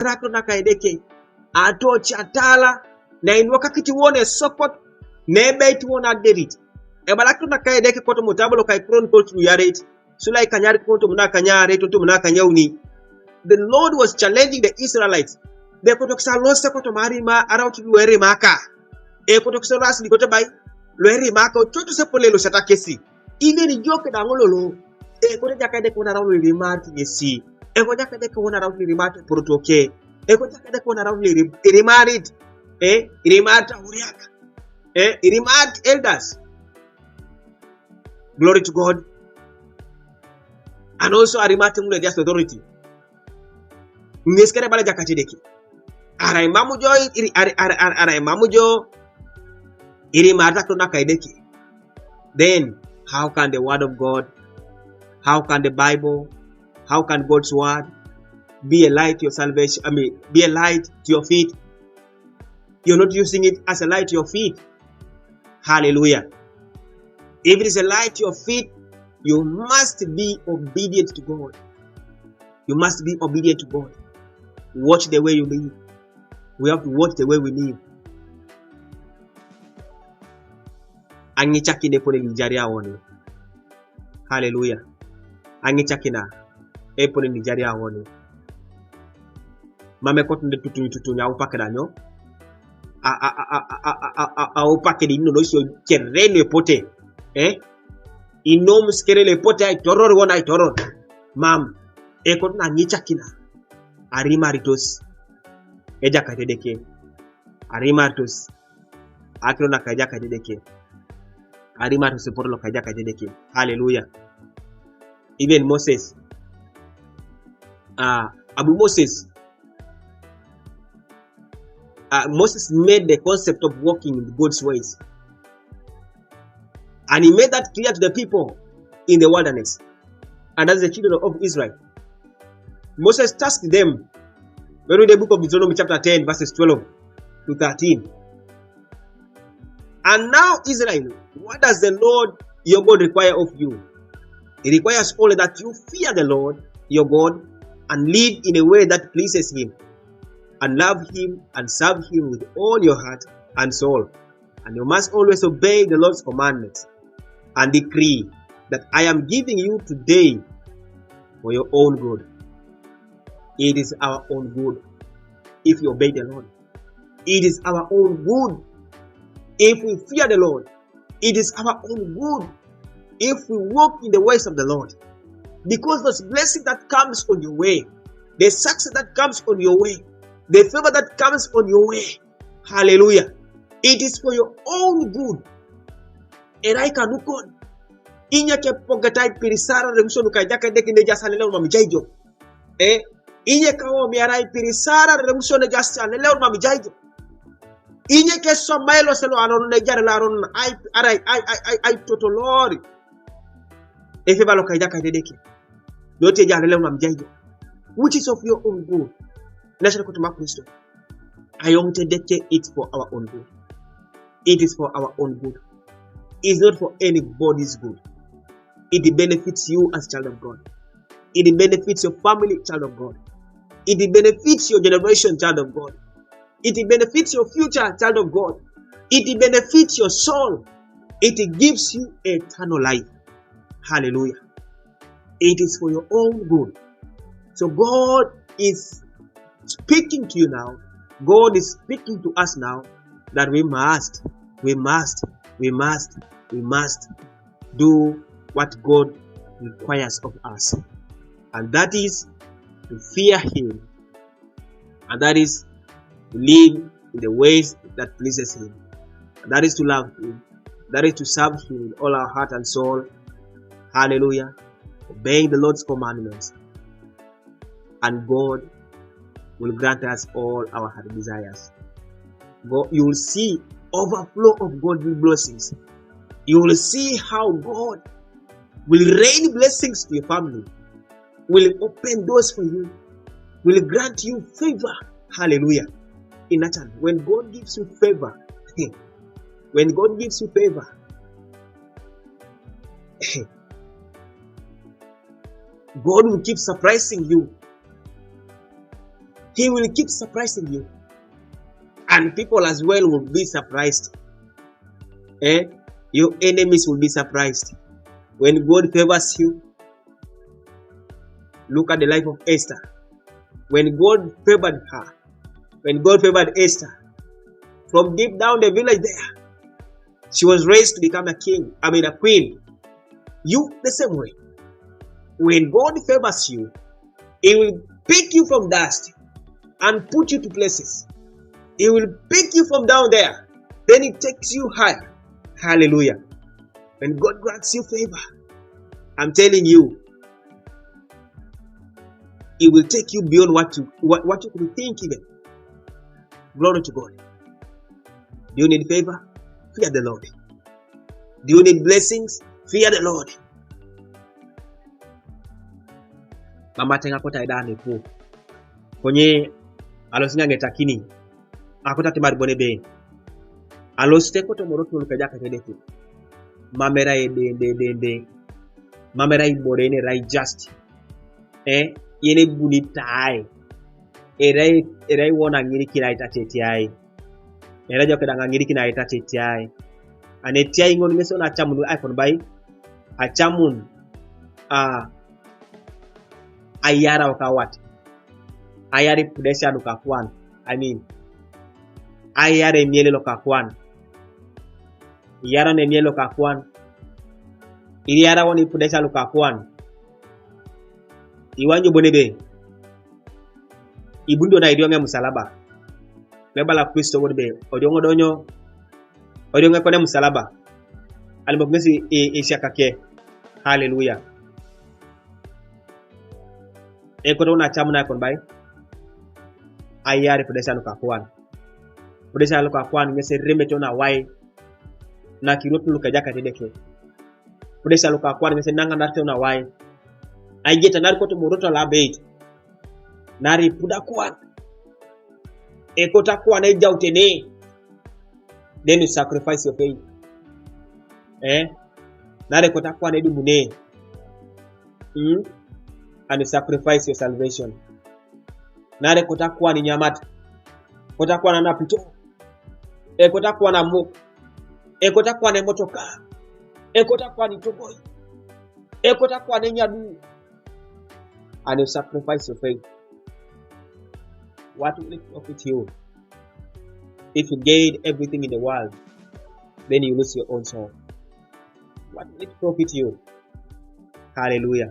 rako na kaideke ato chatala na inwaka kiti wone sokot nebe iti wona derit e balakto na kaideke koto mutabalo kai chronicle tu yaret sulai kanyari koto muna kanyare to muna kanyawni. The Lord was challenging the Israelites. They koto ksa losa koto marima around luere maka e koto ksa ras koto bay luere maka choto se polelo sata kesi even joke da ngololo e koto jakade ko na rawu luere marti yesi e koto jakade ko na rawu luere marti protoke e koto jakade ko na rawu luere marit irimat uriaka irimat elders. Glory to God. And also arimat mule just authority ngeskere bala jakati deki ara imamujo ara imamujo irimata to nakaideki. Then how can the word of God, how can the Bible, how can God's word be a light to your salvation? Be a light to your feet. You're not using it as a light to your feet. Hallelujah. If it is a light to your feet, you must be obedient to God. You must be obedient to God. Watch the way you live. We have to watch the way we live. Angichaki ne pone Nigeria woni. Hallelujah. Angichaki na pone Nigeria woni. Mame kotu nde tutu ya upake danyo. A upake di no so kerene pote. Inom skere le pote ay toror wona ay toror. Mam kotu na angichaki na arimaritos EJAKAIT deke arimaritos akro na EJAKAIT deke arimaritos por lo EJAKAIT deke. Hallelujah. Even Moses Moses made the concept of walking in God's ways, and he made that clear to the people in the wilderness, and that's the children of Israel. Moses tasked them. When we read the book of Deuteronomy chapter 10 verses 12 to 13. And now Israel, what does the Lord your God require of you? He requires only that you fear the Lord your God and live in a way that pleases him, and love him and serve him with all your heart and soul. And you must always obey the Lord's commandments and decree that I am giving you today for your own good. It is our own good if we obey the Lord. It is our own good if we fear the Lord. It is our own good if we walk in the ways of the Lord. Because those blessings that comes on your way, the success that comes on your way, the favor that comes on your way, hallelujah, it is for your own good. And I can look on. Inya ke pogatai pirisara remuso nukajaka deki ne jasalele mamijaijo. Inye kawo miarai pirisara remuso ne jasalele mamijaijo. Inye ke somailo selo anon ne jare la aron ai totolori. Efe balo kajaka deki. Dote jare le mamijaijo. Which is of your own good. National Kutuma Christo. I want to dedicate it for our own good. It is for our own good. It's not for anybody's good. It benefits you as child of God. It benefits your family, child of God. It benefits your generation, child of God. It benefits your future, child of God. It benefits your soul. It gives you eternal life. Hallelujah. It is for your own good. So God is speaking to you now. God is speaking to us now that we must do what God requires of us, and that is to fear him, and that is to live in the ways that pleases him, and that is to love him, that is to serve him with all our heart and soul. Hallelujah. Obeying the Lord's commandments, and God will grant us all our heart desires. God, you will see overflow of godly blessings. You will see how God will rain blessings to your family, will open doors for you, will grant you favor. Hallelujah. In that time, when God gives you favor, when God gives you favor, God will keep surprising you. He will keep surprising you. And people as well will be surprised. Your enemies will be surprised. When God favors you, look at the life of Esther. When God favored her, when God favored Esther, from deep down the village there, she was raised to become a queen. You, the same way. When God favors you, He will pick you from dust and put you to places. He will pick you from down there. Then He takes you higher. Hallelujah. When God grants you favor, I'm telling you, He will take you beyond what you could think even. Glory to God. Do you need favor? Fear the Lord. Do you need blessings? Fear the Lord. Mama tenga kota idani po. Konye alosinga ngetakini. Akota timari bonebe. Alosite koto moroto lukajaka kedeku. Mamera de. Mamera iborene rai just. Yene bunitai. Erai wona ngiri kila itachetiai. Era jo kedanga ngiri kina itachetiai. Anetia ingon meso na chamun iPhone bai. Achamun ayara wakawat. Ayari pudesha lukakwan. Ayare miele lokakwan. Yara ne miele lokakwan. Iriara woni pudesha lokakwan. Iwanyo bonebe. Ibundo na idionge musalaba. Lebala Kristo wodbe. Odiongo donyo. Odionge kone musalaba. Alimogmesi ishakake. Hallelujah. Ekoto na chamuna konbai. Ayare pudesha lokakwan. Pudesha lokakwan ngese remeto na wai. Na kirotu lukajaka tedeke. Pudesha lokakwan ngese nanga narte na wai. Aigeta nari koto moroto la bait. Nari puda kwan. Ekota kwan eja utene. Then you sacrifice your faith. Nari kota kwan edu mune. And you sacrifice your salvation. Nari kota kwan nyamat. Kota kwan na pito. Ekota kwan na mok. Ekota kwan motoka. Ekota kwan tokoi. Ekota kwan nyadu. And you sacrifice your faith. What will it profit you? If you gain everything in the world, then you lose your own soul. What will it profit you? Hallelujah.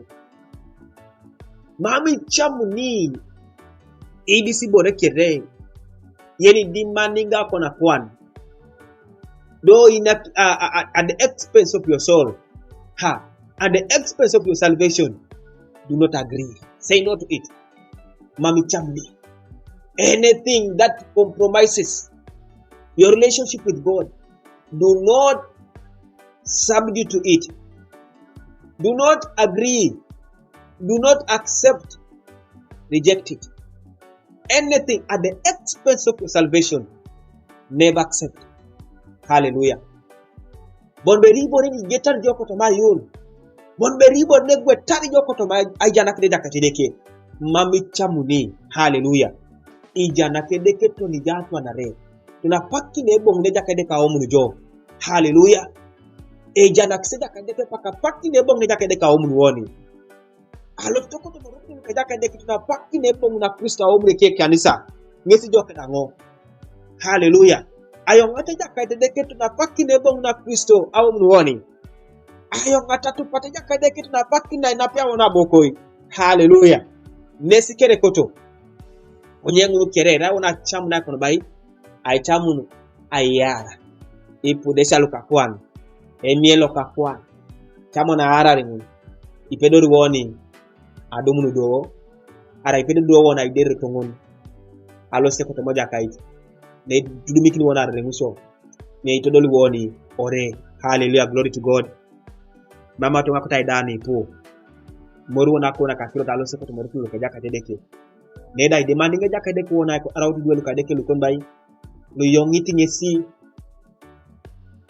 Mami chamuni ibisi borekere yeni demandinga kona kwan. Though at the expense of your soul, at the expense of your salvation, do not agree. Say no to it. Mami chamni. Anything that compromises your relationship with God, do not subdue to it. Do not agree. Do not accept. Reject it. Anything at the expense of your salvation, never accept. Hallelujah. Bonberibo ni getar joko to mayun. Bonberibo negwe tari joko to may ajana kede katideke. Mami chamuni. Hallelujah. Ijana kedeke to ni jatu anare. Tunapaki nebo ngeja kedeka omu jo. Hallelujah. Ijana kiseda kedeke paka paki nebo ngeja kedeka omu woni. Alo toko to moroki ngeja kedeke tunapaki nebo na Kristo omu ke kanisa. Ngesi jo kedango. Hallelujah. Ayong ata jaka kedeke tunapaki nebo na Kristo omu woni. Ayong ata tupate jaka kedeke tunapaki na inapia wana bokoi. Hallelujah. Nesi kere koto. Onyengu kerera una chamu na kono bai ai chamu ayara ipudesha lukakwan emielo kakwan chamu na arare mu ipedo ruoni adomu do ara ipedo do wona idere tongon alose ko to moja kait ne dudumikini wona remuso ne itodo ruoni ore. Hallelujah. Glory to God. Mama to ngakota idani po moru na kona kafiro alose ko to moru lukaja katedeke. Neda demanding ngeja kedeke wona ko arawtu duelu kadeke lukon bai lu yongiti ngesi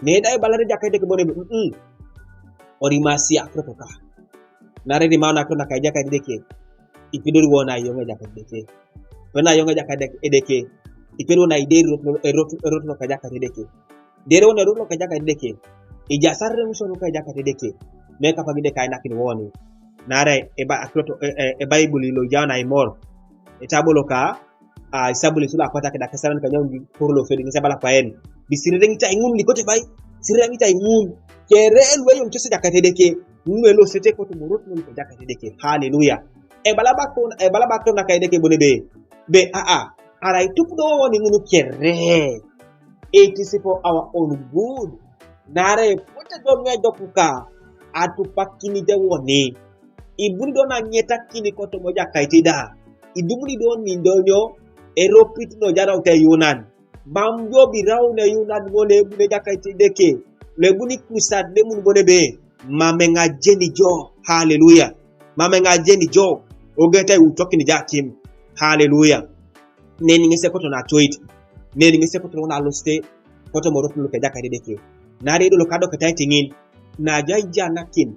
neda balare jakede ke bone ori masi akrotoka nare di mana ko nakaya jakede ke ipidur wona yonga jakede ke Wana yonga jaka edeke. Ipero na ideri rot no kajaka edeke. Dere wona rot no kajaka edeke. Ija sarre muso no kajaka edeke. Meka pagide kai nakin woni. Nare eba akroto Bible lo jana imor. Etabolo ka isabule sula kwata kada kasaran kanyongi porlo fedi ngisabala paen. Bisire ngita ingun likote bai. Sire ngita ingun. Kerel we yom chose jaka edeke. Ngelo sete ko to rot no kajaka edeke. Hallelujah. Balabako na kaideke bonebe. Be ara itupdo woni ngunu kere. It is for our own good. Nare pote don ngai dokuka atupakini de woni. Ibuni don anyeta kini koto moja kaitida. Idumuni don mindonyo eropit no jara uta yunan. Bamjo birau na yunan ngole bune jakaitideke. Lebuni kusad lemun bonebe. Mamenga jeni jo. Hallelujah. Mamenga jeni jo. Ogeta utoki ni jakim. Hallelujah. Neni ngese koto na choit. Neni ngese koto na loste. Koto morotu luke jaka dedeke. Nari do lokado katai tingin. Na jai janakin.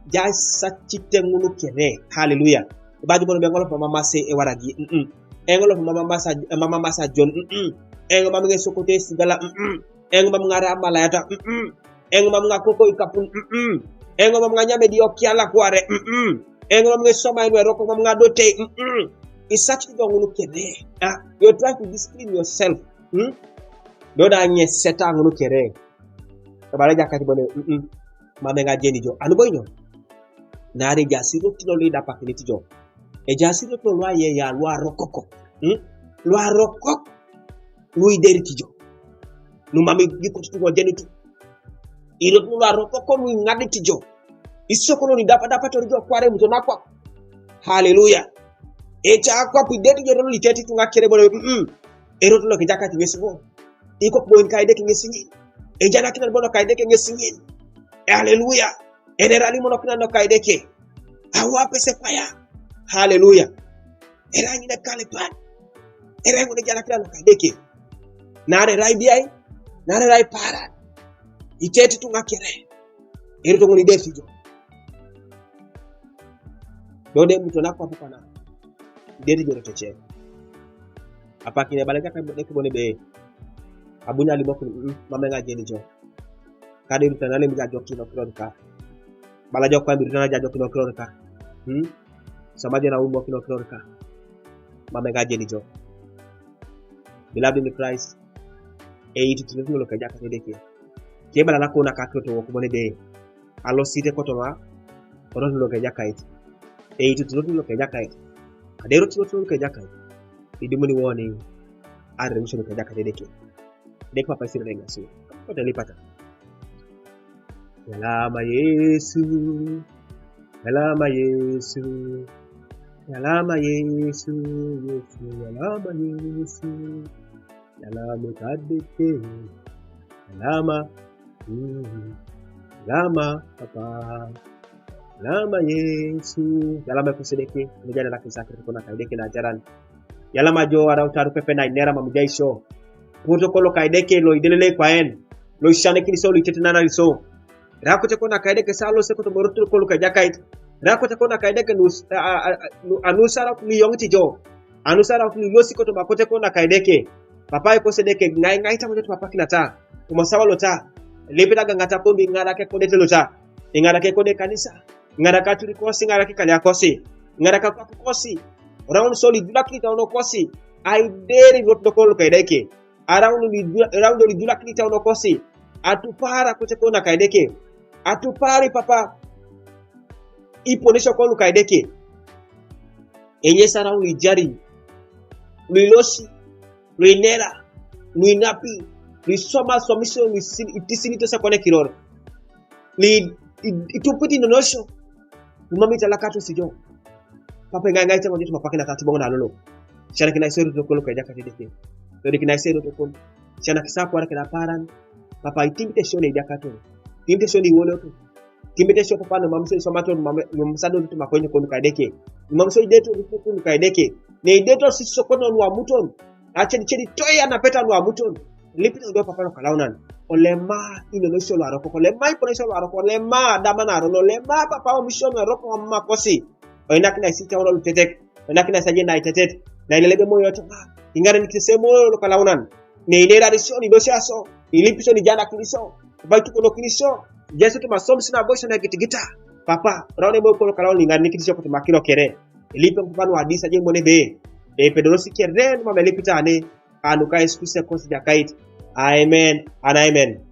Jai sachite ngunu kere. Hallelujah. Baju bono bengolo pa mama se ewaragi. Engolo pa mama masa John. Engolo mama ngesokote sigala. Engolo mama ngara malayata. Engolo mama ngakoko ikapun. Engolo mama nganyame diokiala kware. Engolo mama ngesoma inwe roko mama ngadote. It's such a good kere. You're trying to discipline yourself. Doda nye seta ngunu kere. Kabala jakati bone. Mamenga jeni jo. Anu boy no. Nare jasiro tino lida pakiniti jo. E jasiro tino lwa ye ya lwa rokoko. Lwa rokok. Lui deriti jo. Numami gikotu tuwa jeni tu. Ilo tino lwa rokoko lui ngaditi jo. Isoko no ni dapa torijo kware mto nakwa. Hallelujah. Echa kwa pideti jo li teti tunga kere bone. Ero tulo kijakati ngesibo. Iko boin kaide ngesingi. Ejana kina bono kaide ngesingi. Hallelujah. Enerali mono kina no kaide ke. Awape se fire. Hallelujah. Erangi na kalipan. Erangi na jana kina no kaide ke. Nare rai biai. Nare rai para. Iteti tunga kere. Ero tungo ni deti jo. Dode mtu nakwa pukana. Deti jo roteche. Apa kine balaka kai bone be. Abunya liboko mamenga jeni jo. Kadi rutanale mga jokki no kronka. Bala jokko ambi rutana jokki no kronka. Samaje na umbo no kronka. Mamenga jeni jo. Beloved in Christ. Itu tunutu lo kajaka tedeke. Ke bala nako na kakroto wo kubone de. ALOSIT koto ma. Orotu lo EJAKAIT. Itu tunutu lo EJAKAIT. Adero tunutu lo EJAKAIT. Idumuni woni. Are musho lo kajaka tedeke. Dek papa sira renga su. Ko telipata. Yalama Yesu. Yalama Yesu. Yalama Yesu. Yesu yalama Yesu. Yalama kadete. Yalama. Yalama papa. Yalama Yesu. Yalama kusedeke. Mujana la kisakri kuna kaideke na jaran. Yalama jo ara utaru pepe na inera mamujaisho. Protokolo kaideke lo idelele kwa en. Lo ishane kiliso lo itetinana liso. Rako teko na kaideke salo seko to morotu kolo EJAKAIT. Rako teko na kaideke anusara kuli yongti jo. Anusara kuli losi koto makote ko na kaideke. Papa iko sedeke ngai tamu papa kinata. Umasawa lota. Lepita gangata kombi ngara ke kodete lota. Ngara ke kode kanisa. Ngara ka turi kosi ngara ke kali akosi. Ngara ka kosi. Round soli dulaki ta ono kosi. I dare not to kolo kaideke. Around the dulaki ta ono kosi. Atupara kote ko na kaideke. Atupari papa. Iponesha kolo kaideke. Enye sara ulijari. Luilosi. Luinera. Luinapi. Luisoma somisho itisini to sakone kiroro. Itupiti nonosho. Lumamita lakato sijo. Papa ngai tamo jetu mapake na katibongo na lolo. Shana kina iseru to kolo EJAKAIT deke. Dode kina iseru to kolo. Shana kisa kwa kina paran. Papa itimite shone EJAKAIT. Timite shone wolo to. Timite shone papa no mamso somato mamsado to makonye kolo kaideke. Mamso ideto kolo kaideke. Ne ideto sisokono no amuton. Acheni cheni toya na peta no amuton. Lipita do papa no kalaunan. Olema inonosho lo aroko. Olema iponesho lo aroko. Olema damana ro. Olema papa o misho no aroko makosi. Oinakina isita ora lutetek. Oinakina saje na itetet. na ilelebe moyo Toma ingara nikise moyo lo kalaunan ne ilera risho ni dosiaso ilipiso ni jana kiliso baitu kono kiliso Yesu to masom sina boy na gitigita papa raone moyo kono kalaun ingara nikisho ko makilo kere ilipe mpano hadisa je mone be pedorosi kere no mamelipita ane anuka excuse konsi jakait amen and amen.